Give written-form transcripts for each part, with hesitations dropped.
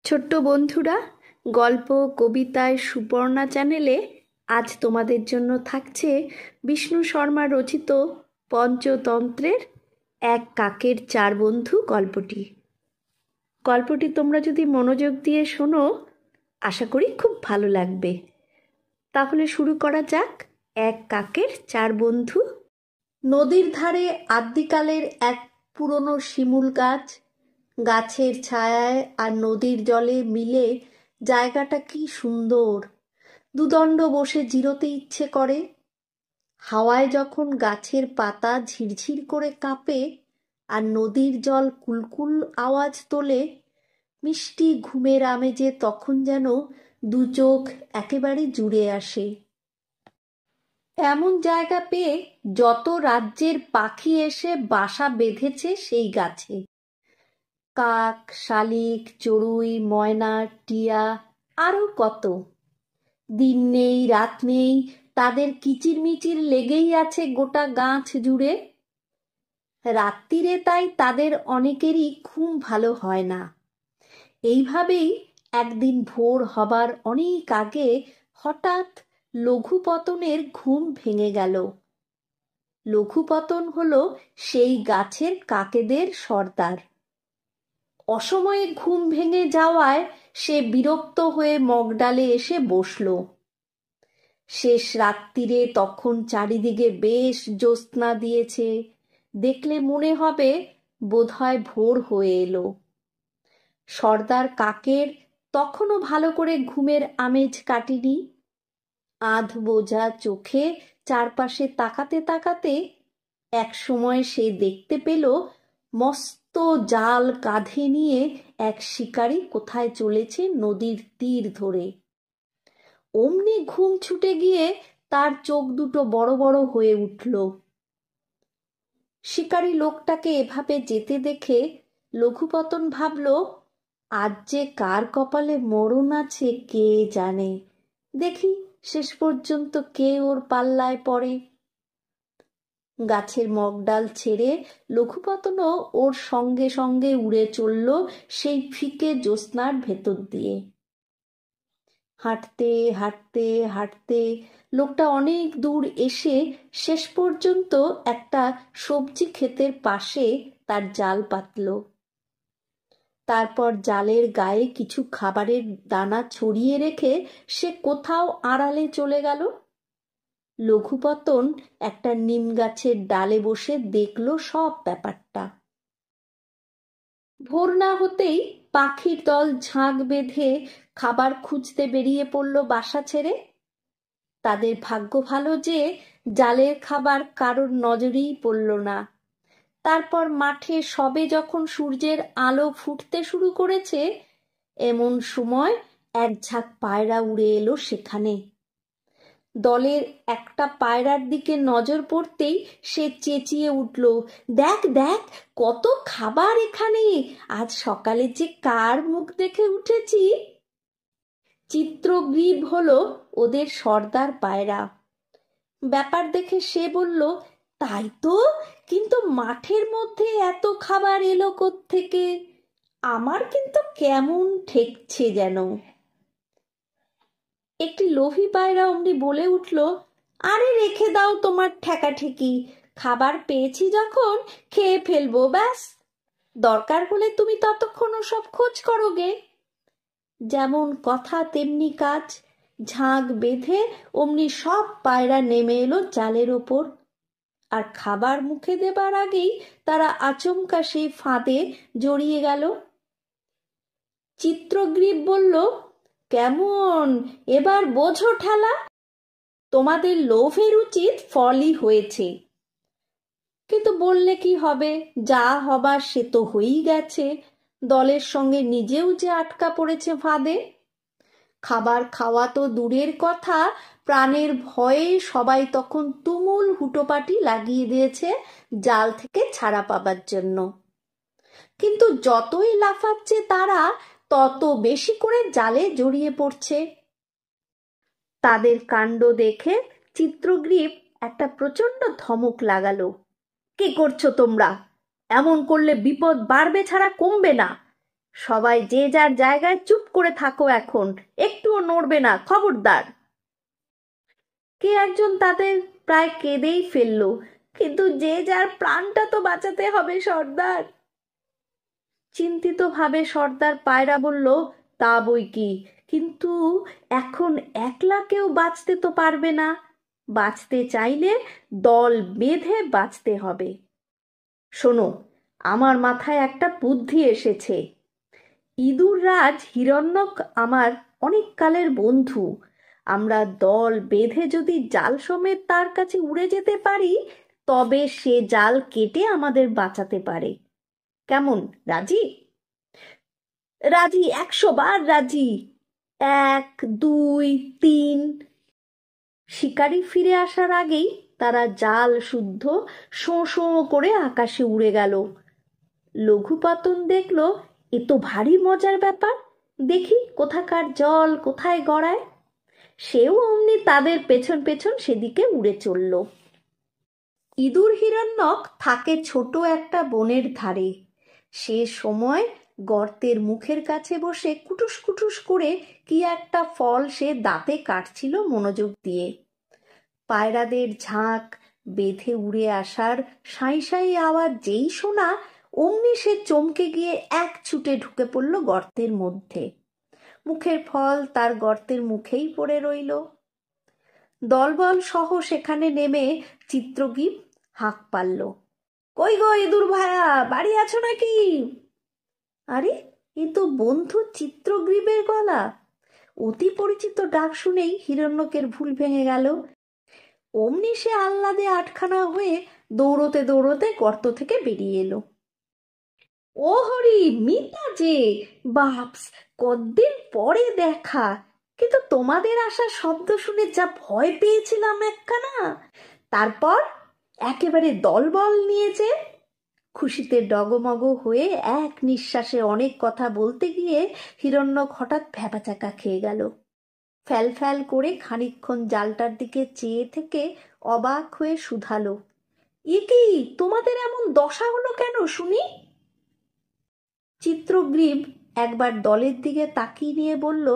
ছোট্ট বন্ধুরা, গল্প কবিতায় সুপর্ণা চ্যানেলে আজ তোমাদের জন্য থাকছে বিষ্ণু শর্মা রচিত পঞ্চতন্ত্রের এক কাকের চার বন্ধু গল্পটি। গল্পটি তোমরা যদি মনোযোগ দিয়ে শোনো, আশা করি খুব ভালো লাগবে। তাহলে শুরু করা যাক। এক কাকের চার বন্ধু। নদীর ধারে আদ্যিকালের এক পুরনো শিমুল গাছ। গাছের ছায়ায় আর নদীর জলে মিলে জায়গাটা কি সুন্দর। দুদণ্ড বসে জিরোতে ইচ্ছে করে। হাওয়ায় যখন গাছের পাতা ঝিরঝির করে কাঁপে আর নদীর জল কুলকুল আওয়াজ তোলে, মিষ্টি ঘুমের আমেজে তখন যেন দু চোখ একেবারে জুড়ে আসে। এমন জায়গা পেয়ে যত রাজ্যের পাখি এসে বাসা বেঁধেছে সেই গাছে। কাক, শালিক, চড়ুই, ময়না, টিয়া, আরও কত। দিন নেই রাত নেই, তাদের কিচিরমিচির লেগেই আছে গোটা গাছ জুড়ে। রাত্রিরে তাই তাদের অনেকেরই ঘুম ভালো হয় না। এইভাবেই একদিন ভোর হবার অনেক আগে হঠাৎ লঘুপতনের ঘুম ভেঙে গেল। লঘুপতন হলো সেই গাছের কাকেদের সর্দার। অসময়ে ঘুম ভেঙে যাওয়ায় সে বিরক্ত হয়ে মগডালে এসে বসল। শেষ রাত্রিরে তখন চারিদিকে বেশ জ্যোৎস্না দিয়েছে। দেখলে মনে হবে বোধহয় ভোর হয়ে এলো। সর্দার কাকের তখনও ভালো করে ঘুমের আমেজ কাটেনি। আধ বোঝা চোখে চারপাশে তাকাতে তাকাতে এক সময় সে দেখতে পেল মস্ত জাল কাঁধে নিয়ে এক শিকারী কোথায় চলেছে নদীর তীর ধরে। অমনি ঘুম ছুটে গিয়ে তার চোখ দুটো বড় বড় হয়ে উঠল। শিকারী লোকটাকে এভাবে যেতে দেখে লঘুপতন ভাবল, আজ যে কার কপালে মরণ আছে কে জানে। দেখি শেষ পর্যন্ত কে ওর পাল্লায় পড়ে। গাছের মগডাল ছেড়ে লঘুপতনও ওর সঙ্গে সঙ্গে উড়ে চলল সেই ফিকে জ্যোৎস্নার ভেতর দিয়ে। হাঁটতে হাঁটতে হাঁটতে লোকটা অনেক দূর এসে শেষ পর্যন্ত একটা সবজি ক্ষেতের পাশে তার জাল পাতল। তারপর জালের গায়ে কিছু খাবারের দানা ছড়িয়ে রেখে সে কোথাও আড়ালে চলে গেল। লঘুপতন একটা নিম গাছের ডালে বসে দেখল সব ব্যাপারটা। ভোর না হতেই পাখির দল ঝাঁক বেঁধে খাবার খুঁজতে বেরিয়ে পড়ল বাসা ছেড়ে। তাদের ভাগ্য ভালো যে জালের খাবার কারোর নজরেই পড়ল না। তারপর মাঠে সবে যখন সূর্যের আলো ফুটতে শুরু করেছে, এমন সময় এক ঝাঁক পায়রা উড়ে এলো সেখানে। দলের একটা পায়রার দিকে নজর পড়তেই সে চেঁচিয়ে উঠল, দেখ দেখ কত খাবার এখানে, আজ সকালে যে কার মুখ দেখে উঠেছি। চিত্রগ্রীব হলো ওদের সর্দার পায়রা। ব্যাপার দেখে সে বলল, তাই তো, কিন্তু মাঠের মধ্যে এত খাবার এলো কোত্থেকে? আমার কিন্তু কেমন ঠেকছে যেন। একটি লোভী পায়রা অমনি বলে উঠল, আরে রেখে দাও তোমার ঠেকাঠেকি, খাবার পেয়েছি যখন খেয়ে ফেলবো ব্যাস। দরকার হলে তুমি ততক্ষণ সব খোঁজ করোগে। যেমন কথা তেমনি কাজ। ঝাঁক বেঁধে অমনি সব পায়রা নেমে এলো জালের ওপর। আর খাবার মুখে দেবার আগেই তারা আচমকা সেই ফাঁদে জড়িয়ে গেল। চিত্রগ্রীব বলল, কেমন এবার বোঝো ঠেলা? তোমাদের লোভের উচিত ফলই হয়েছে। কিন্তু বললে কি হবে, যা হবার সে তো হয়েই গেছে। দলের সঙ্গে নিজেও যে আটকা পড়েছে ফাঁদে। খাবার খাওয়া তো দূরের কথা, প্রাণের ভয়ে সবাই তখন তুমুল হুটোপাটি লাগিয়ে দিয়েছে জাল থেকে ছাড়া পাবার জন্য। কিন্তু যতই লাফাচ্ছে তারা, তত বেশি করে জালে জড়িয়ে পড়ছে। তাদের কাণ্ড দেখে চিত্রগ্রীব একটা প্রচণ্ড ধমক লাগালো, কি করছো তোমরা? এমন করলে বিপদ বাড়বে ছাড়া কমবে না। সবাই যে যার জায়গায় চুপ করে থাকো, এখন একটুও নড়বে না, খবরদার। কে একজন তাদের প্রায় কেঁদেই ফেলল, কিন্তু যে যার প্রাণটা তো বাঁচাতে হবে সর্দার। চিন্তিতভাবে সর্দার পায়রা বলল, তা বই কি, কিন্তু এখন একলা কেউ বাঁচতে তো পারবে না। বাঁচতে চাইলে দল বেঁধে বাঁচতে হবে। শোনো, আমার মাথায় একটা বুদ্ধি এসেছে। ইঁদুর রাজ হিরণ্যক আমার অনেক কালের বন্ধু। আমরা দল বেঁধে যদি জাল সমেত তার কাছে উড়ে যেতে পারি, তবে সে জাল কেটে আমাদের বাঁচাতে পারে। কেমন, রাজি? রাজি, 100 বার রাজি। 1, 2, 3। শিকারি ফিরে আসার আগেই তারা জাল শুদ্ধ শোঁ শোঁ করে আকাশে উড়ে গেল। লঘুপতন দেখল, এ তো ভারী মজার ব্যাপার, দেখি কোথাকার জল কোথায় গড়ায়। সেও অমনি তাদের পেছন পেছন সেদিকে উড়ে চলল। ইঁদুর হিরণ্যক থাকে ছোট একটা বনের ধারে। সে সময় গর্তের মুখের কাছে বসে কুটুস কুটুস করে কি একটা ফল সে দাঁতে কাটছিল মনোযোগ দিয়ে। পায়রাদের ঝাঁক বেঁধে উড়ে আসার সাঁই সাঁই আওয়াজ যেই শোনা, অমনি সে চমকে গিয়ে এক ছুটে ঢুকে পড়ল গর্তের মধ্যে। মুখের ফল তার গর্তের মুখেই পড়ে রইল। দলবল সহ সেখানে নেমে চিত্রগীত হাঁক পারল, কই গো ইঁদুর ভায়া, বাড়ি আছো নাকি? আরে, এ তো বন্ধু চিত্রগ্রীবের গলা। অতি পরিচিত ডাক শুনেই হিরণ্যকের ভুল ভেঙে গেল। অমনি সে আহ্লাদে আটখানা হয়ে দৌড়তে দৌড়তে গর্ত থেকে বেরিয়ে এলো। ও হরি, মিতা যে! বাপস, কতদিন পরে দেখা! কিন্তু তোমাদের আসার শব্দ শুনে যা ভয় পেয়েছিলাম একখানা, তারপর একেবারে দলবল নিয়েছে। খুশিতে ডগমগ হয়ে এক নিঃশ্বাসে অনেক কথা বলতে গিয়ে হিরণ্যক হঠাৎ ভ্যাবাচ্যাকা খেয়ে গেল। ফ্যাল ফ্যাল করে খানিকক্ষণ জালটার দিকে চেয়ে থেকে অবাক হয়ে শুধালো, এ কি, তোমাদের এমন দশা হলো কেন শুনি? চিত্রগ্রীব একবার দলের দিকে তাকিয়ে নিয়ে বলল,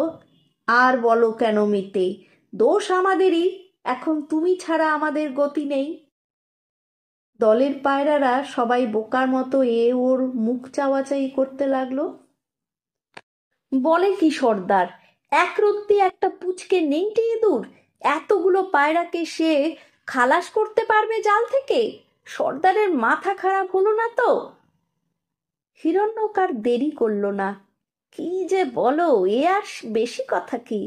আর বলো কেন মিতে, দোষ আমাদেরই, এখন তুমি ছাড়া আমাদের গতি নেই। দলের পায়রারা সবাই বোকার মতো ওর মুখ চাওয়াচাই করতে লাগলো। বলে কি সর্দার, একরত্তি একটা পুচকে নেংটে ইঁদুর এতগুলো পায়রাকে সে খালাস করতে পারবে জাল থেকে? সর্দারের মাথা খারাপ হলো না তো? হিরণ্যক আর দেরি করল না। কি যে বলো, এ আর বেশি কথা কি!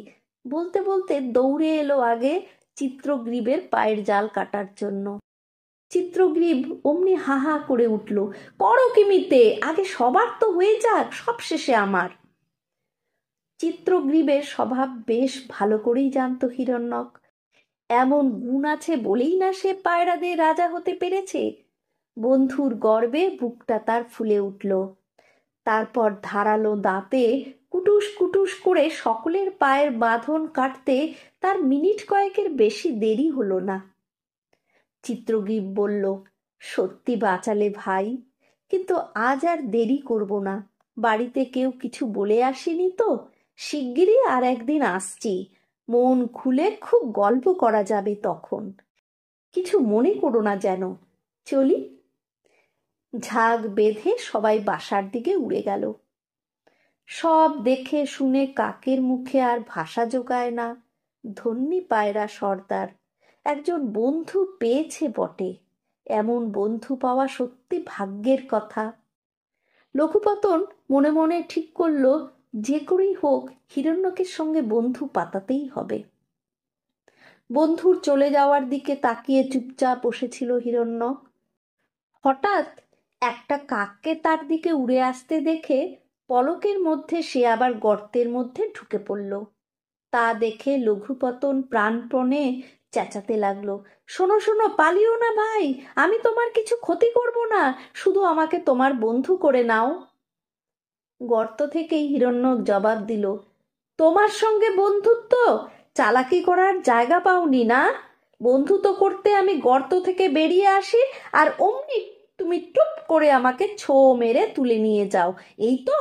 বলতে বলতে দৌড়ে এলো আগে চিত্রগ্রীবের পায়ের জাল কাটার জন্য। চিত্রগ্রীব অমনি হা হা করে উঠল, করো কিমিতে, আগে সবার তো হয়ে যাক, সব শেষে আমার। চিত্রগ্রীবের স্বভাব বেশ ভালো করেই জানত হিরণ্যক। এমন গুণ আছে বলেই না সে পায়রাদের রাজা হতে পেরেছে। বন্ধুর গর্বে বুকটা তার ফুলে উঠল। তারপর ধারালো দাঁতে কুটুস কুটুস করে সকলের পায়ের বাঁধন কাটতে তার মিনিট কয়েকের বেশি দেরি হলো না। চিত্রগ্রীব বলল, সত্যি বাঁচালে ভাই, কিন্তু আজ আর দেরি করব না। বাড়িতে কেউ কিছু বলে আসেনি তো, শিগগিরই আর একদিন আসছি, মন খুলে খুব গল্প করা যাবে তখন। কিছু মনে করো না যেন, চলি। ঝাঁক বেঁধে সবাই বাসার দিকে উড়ে গেল। সব দেখে শুনে কাকের মুখে আর ভাষা জোগায় না। ধন্যী পায়রা সর্দার, একজন বন্ধু পেয়েছে বটে। এমন বন্ধু পাওয়া সত্যি ভাগ্যের কথা। লঘুপতন মনে মনে ঠিক করল, যে করেই হোক হিরণ্যকের সঙ্গে বন্ধু পাতাতেই হবে। বন্ধুর চলে যাওয়ার দিকে তাকিয়ে চুপচাপ বসেছিল হিরণ্যক। হঠাৎ একটা কাককে তার দিকে উড়ে আসতে দেখে পলকের মধ্যে সে আবার গর্তের মধ্যে ঢুকে পড়ল। তা দেখে লঘুপতন প্রাণপণে চেঁচাতে লাগলো, শোনো শোনো, পালিও না ভাই, আমি তোমার কিছু ক্ষতি করব না, শুধু আমাকে তোমার বন্ধু করে নাও। গর্ত থেকেই হিরণ্যক জবাব দিল, তোমার সঙ্গে বন্ধুত্ব? চালাকি করার জায়গা পাওনি না? বন্ধুত্ব করতে আমি গর্ত থেকে বেরিয়ে আসি, আর অমনি তুমি টুপ করে আমাকে ছো মেরে তুলে নিয়ে যাও, এই তো?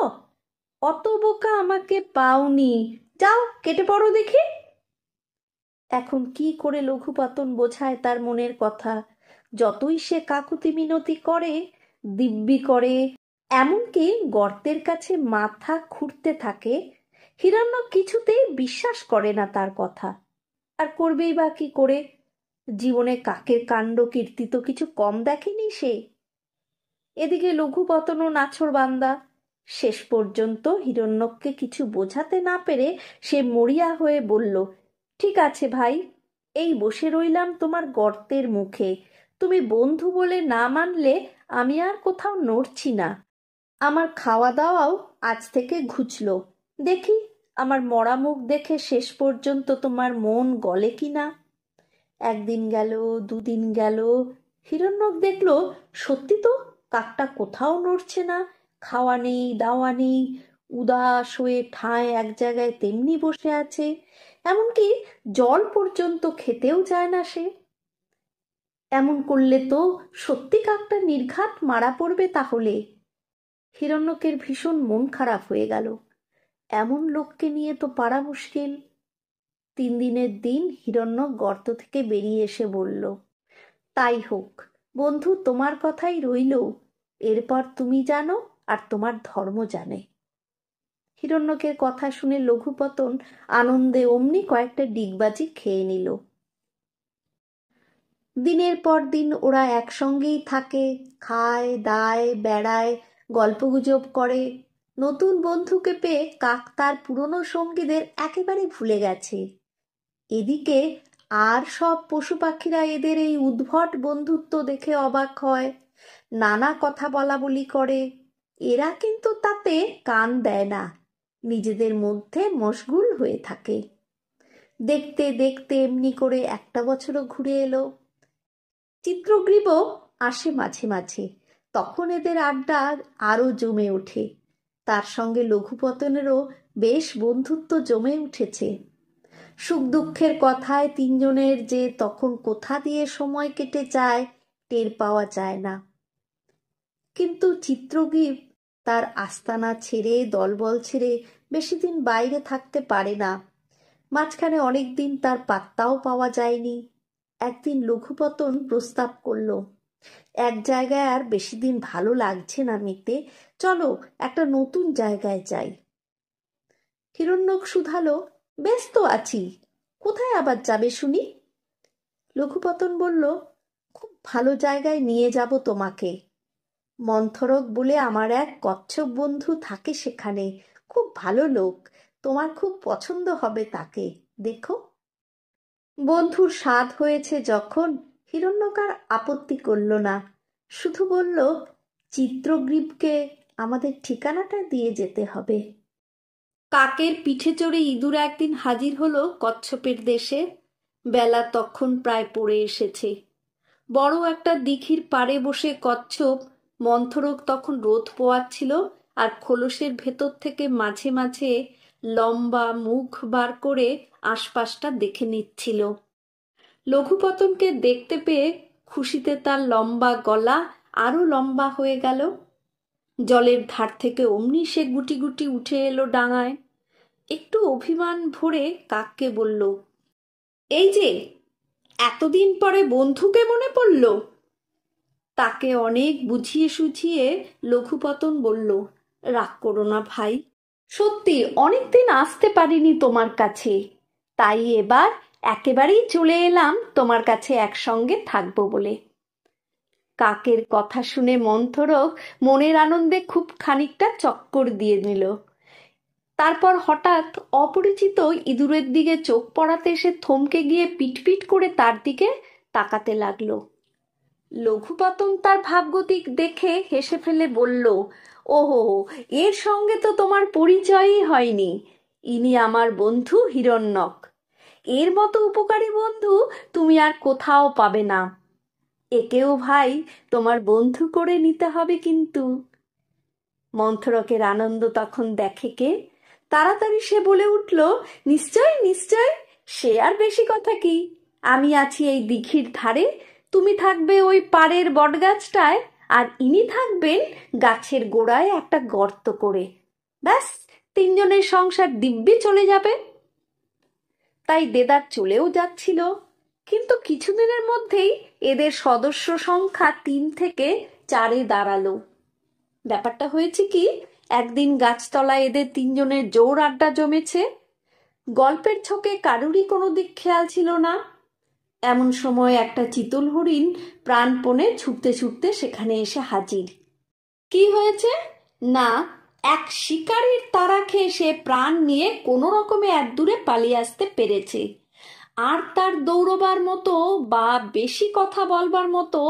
অত বোকা আমাকে পাওনি, যাও কেটে পড়ো দেখি। এখন কি করে লঘুপতন বোঝায় তার মনের কথা? যতই সে কাকুতি মিনতি করে, দিব্যি করে, এমনকি গর্তের কাছে মাথা খুঁড়তে থাকে, হিরণ্যক কিছুতেই বিশ্বাস করে না তার কথা। আর করবেই বা কি করে? জীবনে কাকের কাণ্ড কীর্তি তো কিছু কম দেখেনি সে। এদিকে লঘুপতনও নাছোড়বান্দা। শেষ পর্যন্ত হিরণ্যককে কিছু বোঝাতে না পেরে সে মরিয়া হয়ে বলল, ঠিক আছে ভাই, এই বসে রইলাম তোমার গর্তের মুখে। তুমি বন্ধু বলে না মানলে আমি আর কোথাও নড়ছি না। আমার খাওয়া দাওয়াও আজ থেকে ঘুচলো। দেখি আমার মরা মুখ দেখে শেষ পর্যন্ত তোমার মন গলে কিনা। একদিন গেল, দুদিন গেল, হিরণ্যক দেখলো সত্যি তো কাকটা কোথাও নড়ছে না, খাওয়া নেই, দাওয়া নেই, উদাস হয়ে ঠায় এক জায়গায় তেমনি বসে আছে। এমনকি জল পর্যন্ত খেতেও যায় না সে। এমন করলে তো সত্যি কাকটা নির্ঘাত মারা পড়বে তাহলে। হিরণ্যকের ভীষণ মন খারাপ হয়ে গেল। এমন লোককে নিয়ে তো পারা মুশকিল। 3 দিনের দিন হিরণ্যক গর্ত থেকে বেরিয়ে এসে বলল, তাই হোক বন্ধু, তোমার কথাই রইল। এরপর তুমি জানো আর তোমার ধর্ম জানে। হিরণ্যকের কথা শুনে লঘুপতন আনন্দে অমনি কয়েকটা ডিগবাজি খেয়ে নিল। দিনের পর দিন ওরা একসঙ্গেই থাকে, খায় দায়, বেড়ায়, গল্পগুজব করে। নতুন বন্ধুকে পেয়ে কাক তার পুরনো সঙ্গীদের একেবারে ভুলে গেছে। এদিকে আর সব পশু পাখিরা এদের এই উদ্ভট বন্ধুত্ব দেখে অবাক হয়, নানা কথা বলা বলি করে। এরা কিন্তু তাতে কান দেয় না, নিজেদের মধ্যে মশগুল হয়ে থাকে। দেখতে দেখতে এমনি করে একটা বছরও ঘুরে এলো। চিত্রগ্রীবও আসে মাঝে মাঝে, তখন এদের আড্ডা আরো জমে ওঠে। তার সঙ্গে লঘুপতনেরও বেশ বন্ধুত্ব জমে উঠেছে। সুখ দুঃখের কথায় তিনজনের যে তখন কোথা দিয়ে সময় কেটে যায় টের পাওয়া যায় না। কিন্তু চিত্রগ্রীব তার আস্তানা ছেড়ে, দলবল ছেড়ে বেশি দিন বাইরে থাকতে পারে না। মাঝখানে অনেক দিন তার পাত্তাও পাওয়া যায়নি। একদিন লঘুপতন প্রস্তাব করল, এক জায়গায় আর বেশি দিন ভালো লাগছে না মিতে, চলো একটা নতুন জায়গায় যাই। হিরণ্যক শুধালো, বেশ তো আছি, কোথায় আবার যাবে শুনি? লঘুপতন বলল, খুব ভালো জায়গায় নিয়ে যাব তোমাকে। মন্থরক বলে আমার এক কচ্ছপ বন্ধু থাকে সেখানে, খুব ভালো লোক, তোমার খুব পছন্দ হবে তাকে, দেখো। বন্ধুর স্বাদ হয়েছে যখন, হিরণ্যক আর আপত্তি করল না, শুধু বলল, চিত্রগ্রীবকে আমাদের ঠিকানাটা দিয়ে যেতে হবে। কাকের পিঠে চড়ে ইঁদুর একদিন হাজির হলো কচ্ছপের দেশে। বেলা তখন প্রায় পড়ে এসেছে। বড় একটা দিঘির পাড়ে বসে কচ্ছপ মন্থরক তখন রোদ পোয়াচ্ছিল আর খোলসের ভেতর থেকে মাঝে মাঝে লম্বা মুখ বার করে আশপাশটা দেখে নিচ্ছিল। লঘুপতনকে দেখতে পেয়ে খুশিতে তার লম্বা গলা আরো লম্বা হয়ে গেল। জলের ধার থেকে অমনি সে গুটি গুটি উঠে এলো ডাঙায়। একটু অভিমান ভরে কাককে বলল, এই যে এতদিন পরে বন্ধুকে মনে পড়ল। তাকে অনেক বুঝিয়ে সুঝিয়ে লঘুপতন বলল, রাগ করো না ভাই, সত্যি অনেকদিন আসতে পারিনি তোমার কাছে, তাই এবার একেবারেই চলে এলাম তোমার কাছে একসঙ্গে থাকবো বলে। কাকের কথা শুনে মন্থরক মনের আনন্দে খুব খানিকটা চক্কর দিয়ে নিল। তারপর হঠাৎ অপরিচিত ইঁদুরের দিকে চোখ পড়াতে সে থমকে গিয়ে পিটপিট করে তার দিকে তাকাতে লাগলো। লঘুপতন তার ভাবগতিক দেখে হেসে ফেলে বলল, ওহো, এর সঙ্গে তো তোমার পরিচয়ই হয়নি। ইনি আমার বন্ধু হিরণ্যক। এর মতো উপকারী বন্ধু তুমি আর কোথাও পাবে না। একেও ভাই তোমার বন্ধু করে নিতে হবে কিন্তু। মন্থরকের আনন্দ তখন দেখে কে, তাড়াতাড়ি সে বলে উঠল, নিশ্চয় নিশ্চয়, সে আর বেশি কথা কি, আমি আছি এই দিঘির ধারে, তুমি থাকবে ওই পাড়ের বটগাছটায়, আর ইনি থাকবেন গাছের গোড়ায় একটা গর্ত করে। ব্যাস তিনজনের সংসার দিব্যি চলে যাবে। তাই দেদার চলেও যাচ্ছিল, কিন্তু কিছুদিনের মধ্যেই এদের সদস্য সংখ্যা 3 থেকে 4-এ দাঁড়ালো। ব্যাপারটা হয়েছে কি, একদিন গাছতলায় এদের তিনজনের জোর আড্ডা জমেছে। গল্পের ছকে কারুরই কোনো দিক খেয়াল ছিল না। এমন সময় একটা চিতল হরিণ প্রাণপণে ছুটতে ছুটতে সেখানে এসে হাজির। কি হয়েছে না, এক শিকারীর তাড়া খেয়ে সে প্রাণ নিয়ে কোনো রকমে এক দূরে পালিয়ে আসতে পেরেছে। আর তার দৌড়বার মতো বা বেশি কথা বলবার মতো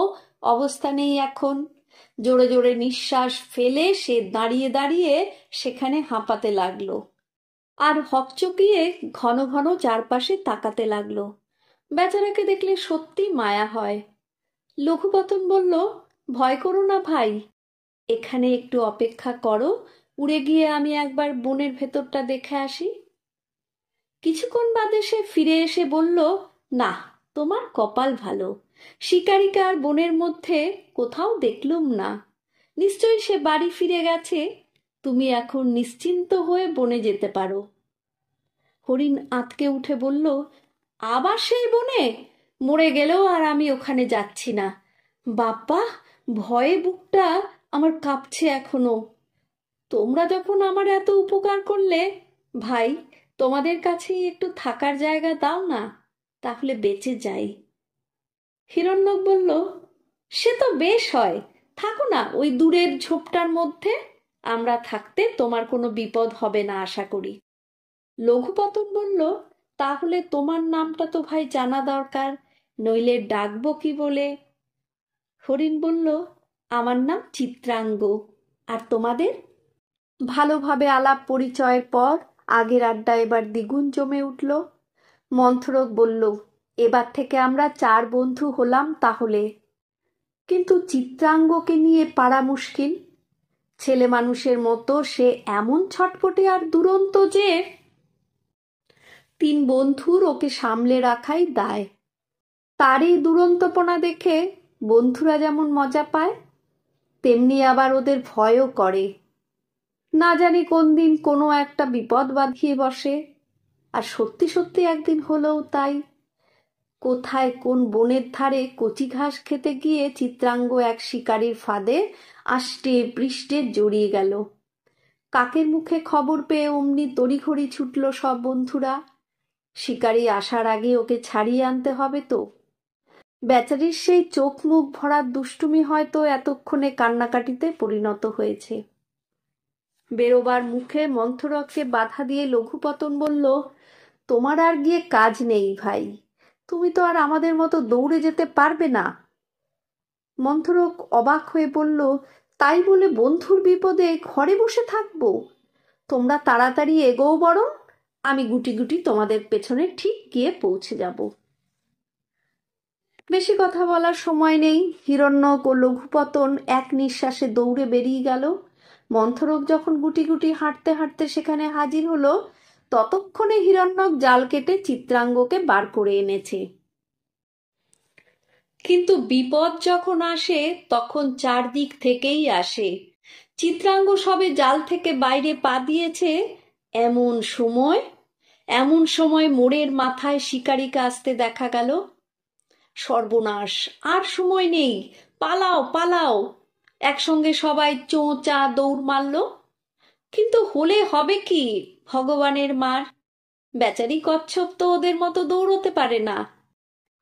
অবস্থা নেই এখন। জোরে জোরে নিঃশ্বাস ফেলে সে দাঁড়িয়ে দাঁড়িয়ে সেখানে হাঁপাতে লাগলো আর হকচকিয়ে ঘন ঘন চারপাশে তাকাতে লাগলো। বেচারাকে দেখলে সত্যি মায়া হয়। লঘুপতন বলল, ভয় করো না ভাই, এখানে একটু অপেক্ষা করো, উড়ে গিয়ে আমি একবার বনের ভেতরটা দেখে আসি। কিছুক্ষণ বাদে সে ফিরে এসে বলল, না, তোমার কপাল ভালো, শিকারীকে আর বনের মধ্যে কোথাও দেখলুম না। নিশ্চয়ই সে বাড়ি ফিরে গেছে। তুমি এখন নিশ্চিন্ত হয়ে বনে যেতে পারো। হরিণ আঁতকে উঠে বলল, আবার সেই বনে? মরে গেলেও আর আমি ওখানে যাচ্ছি না। বাপ্পা, ভয়ে বুকটা আমার কাঁপছে এখনো। তোমরা যখন আমার এত উপকার করলে, ভাই, তোমাদের কাছেই একটু থাকার জায়গা দাও না, তাহলে বেঁচে যাই। হিরণ্যক বলল, সে তো বেশ হয়, থাকো না ওই দূরের ঝোপটার মধ্যে, আমরা থাকতে তোমার কোনো বিপদ হবে না আশা করি। লঘুপতন বলল, তাহলে তোমার নামটা তো ভাই জানা দরকার, নইলে ডাকবো কি বলে? হরিণ বলল, আমার নাম চিত্রাঙ্গ। আর তোমাদের? ভালোভাবে আলাপ পরিচয়ের পর আগের আড্ডা এবার দ্বিগুণ জমে উঠল। মন্থরক বলল, এবার থেকে আমরা 4 বন্ধু হলাম তাহলে। কিন্তু চিত্রাঙ্গকে নিয়ে পারা মুশকিল। ছেলে মানুষের মতো সে এমন ছটপটে আর দুরন্ত যে 3 বন্ধুর ওকে সামলে রাখাই দায়। তারই দুরন্তপনা দেখে বন্ধুরা যেমন মজা পায়, তেমনি আবার ওদের ভয়ও করে। না জানি কোন দিন কোনো একটা বিপদ বাঁধিয়ে বসে। আর সত্যি সত্যি একদিন হলেও তাই। কোথায় কোন বনের ধারে কচি ঘাস খেতে গিয়ে চিত্রাঙ্গ এক শিকারীর ফাঁদে আষ্টে পৃষ্ঠে জড়িয়ে গেল। কাকের মুখে খবর পেয়ে অমনি তড়িঘড়ি ছুটল সব বন্ধুরা। শিকারী আসার আগে ওকে ছাড়িয়ে আনতে হবে তো। বেচারির সেই চোখ মুখ ভরার দুষ্টুমি হয়তো এতক্ষণে কান্নাকাটিতে পরিণত হয়েছে। বেরোবার মুখে মন্থরককে বাধা দিয়ে লঘুপতন বলল, তোমার আর গিয়ে কাজ নেই ভাই, তুমি তো আর আমাদের মতো দৌড়ে যেতে পারবে না। মন্থরক অবাক হয়ে বলল, তাই বলে বন্ধুর বিপদে ঘরে বসে থাকবো? তোমরা তাড়াতাড়ি এগোও বরং, আমি গুটি গুটি তোমাদের পেছনে ঠিক গিয়ে পৌঁছে যাব। বেশি কথা বলার সময় নেই। হিরণ্যক ও লঘুপতন এক নিঃশ্বাসে দৌড়ে বেরিয়ে গেল। মন্থরক যখন গুটি গুটি হাঁটতে হাঁটতে সেখানে হাজির হলো, ততক্ষণে হিরণ্যক জাল কেটে চিত্রাঙ্গকে বার করে এনেছে। কিন্তু বিপদ যখন আসে তখন 4 দিক থেকেই আসে। চিত্রাঙ্গ সবে জাল থেকে বাইরে পা দিয়েছে, এমন সময় মোড়ের মাথায় শিকারীকে আসতে দেখা গেল। সর্বনাশ, আর সময় নেই, পালাও পালাও! একসঙ্গে সবাই চোঁ চা দৌড় মারল। কিন্তু হলে হবে কি, ভগবানের মার! বেচারি কচ্ছপ তো ওদের মতো দৌড়তে পারে না।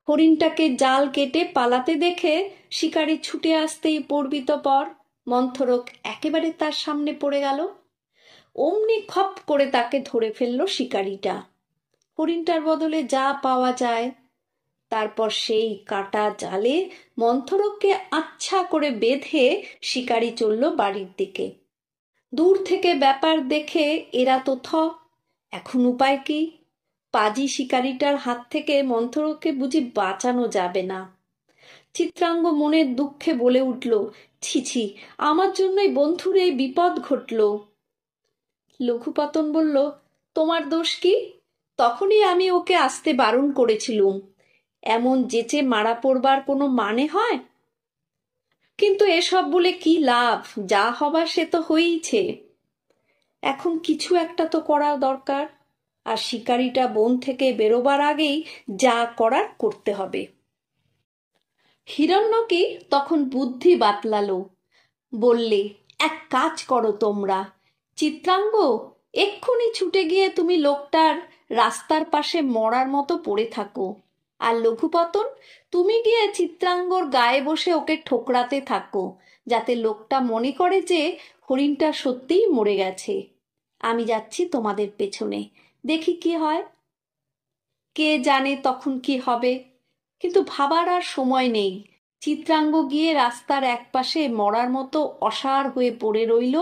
হরিণটাকে জাল কেটে পালাতে দেখে শিকারী ছুটে আসতেই পড়বিত পর মন্থরক একেবারে তার সামনে পড়ে গেল। অমনি খপ করে তাকে ধরে ফেলল শিকারীটা, হরিণটার বদলে যা পাওয়া যায়। তারপর সেই কাটা জালে মন্থরককে আচ্ছা করে বেঁধে শিকারী চলল বাড়ির দিকে। দূর থেকে ব্যাপার দেখে এরা তো থ। এখন উপায় কি? পাজি শিকারীটার হাত থেকে মন্থরককে বুঝি বাঁচানো যাবে না। চিত্রাঙ্গ মনের দুঃখে বলে উঠল, ছি ছি, আমার জন্যই বন্ধুর এই বিপদ ঘটল। লঘুপতন বলল, তোমার দোষ কি? তখনই আমি ওকে আসতে বারণ করেছিলুম। এমন যেচে মারা পড়বার কোনো মানে হয়? কিন্তু এসব বলে কি লাভ, যা হবার সে তো হয়েইছে। এখন কিছু একটা তো করা দরকার, আর শিকারিটা বন থেকে বেরোবার আগেই যা করার করতে হবে। হিরণ্যকে তখন বুদ্ধি বাতলালো, বললে, এক কাজ করো তোমরা, চিত্রাঙ্গ, এক্ষুনি ছুটে গিয়ে তুমি লোকটার রাস্তার পাশে মরার মতো পড়ে থাকো, আর লঘুপতন, তুমি গিয়ে চিত্রাঙ্গর গায়ে বসে ওকে ঠোকরাতে থাকো, যাতে লোকটা মনে করে যে হরিণটা সত্যিই মরে গেছে। আমি যাচ্ছি তোমাদের পেছনে, দেখি কি হয়। কে জানে তখন কি হবে, কিন্তু ভাবার আর সময় নেই। চিত্রাঙ্গ গিয়ে রাস্তার একপাশে মরার মতো অসাড় হয়ে পড়ে রইল,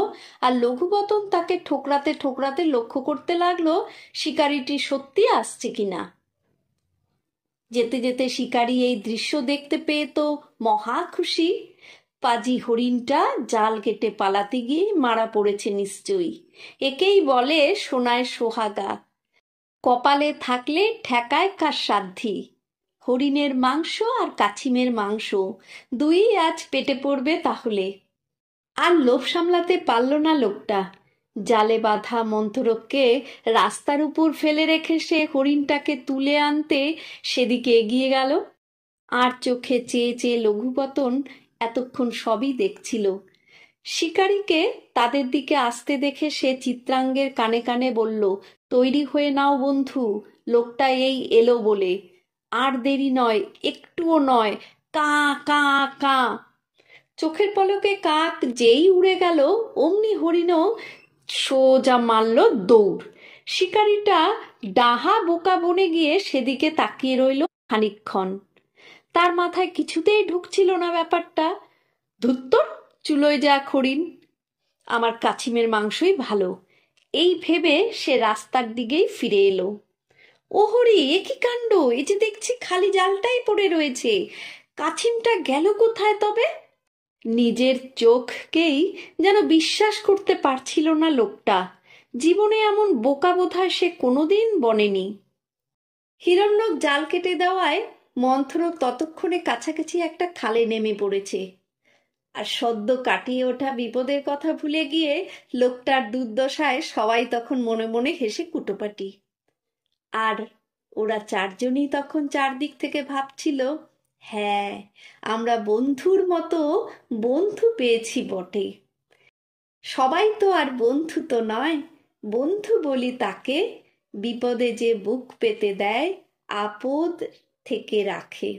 আর লঘুবতন তাকে ঠোকরাতে ঠোকরাতে লক্ষ্য করতে লাগলো শিকারিটি সত্যি আসছে কিনা। যেতে যেতে শিকারি এই দৃশ্য দেখতে পেয়ে তো মহা খুশি। পাজি হরিণটা জাল কেটে পালাতে গিয়ে মারা পড়েছে নিশ্চয়ই। একেই বলে সোনায় সোহাগা, কপালে থাকলে ঠেকায় কার সাধ্যি। হরিণের মাংস আর কাছিমের মাংস দুই আজ পেটে পড়বে তাহলে। আর লোভ সামলাতে পারল না লোকটা, জালে বাঁধা মন্থরকে রাস্তার উপর ফেলে রেখে সে হরিণটাকে তুলে আনতে সেদিকে এগিয়ে গেল। আর চোখে চেয়ে চেয়ে লঘুপতন এতক্ষণ সবই দেখছিল। শিকারীকে তাদের দিকে আসতে দেখে সে চিত্রাঙ্গের কানে কানে বলল, তৈরি হয়ে নাও বন্ধু, লোকটা এই এলো বলে। আর দেরি নয়, একটুও নয়, কা কা কা। চোখের পলকে কাক যেই উড়ে গেল, অমনি হরিণও সোজা মারল দৌড়। শিকারীটা ডাহা বোকা বনে গিয়ে সেদিকে তাকিয়ে রইল খানিকক্ষণ। তার মাথায় কিছুতেই ঢুকছিল না ব্যাপারটা। ধুত্তর, চুলোয় যাক হরিণ, আমার কাছিমের মাংসই ভালো, এই ভেবে সে রাস্তার দিকেই ফিরে এলো। ও হরি, এ কি কাণ্ড, এই যে দেখছি খালি জালটাই পড়ে রয়েছে, কাছিমটা গেল কোথায় তবে? নিজের চোখকেই যেন বিশ্বাস করতে পারছিল না লোকটা। জীবনে এমন বোকা বোধহয় সে কোনোদিন বনেনি। হিরণ্যক জাল কেটে দেওয়ায় মন্থরক ততক্ষণে কাছাকাছি একটা খালে নেমে পড়েছে, আর সদ্য কাটিয়ে ওঠা বিপদের কথা ভুলে গিয়ে লোকটার দুর্দশায় সবাই তখন মনে মনে হেসে কুটোপাটি। আর ওরা চারজনই তখন চারদিক থেকে ভাবছিল, হ্যাঁ, আমরা বন্ধুর মতো বন্ধু পেয়েছি বটে। সবাই তো আর বন্ধু তো নয়, বন্ধু বলি তাকে বিপদে যে বুক পেতে দেয়, আপদ থেকে রাখে।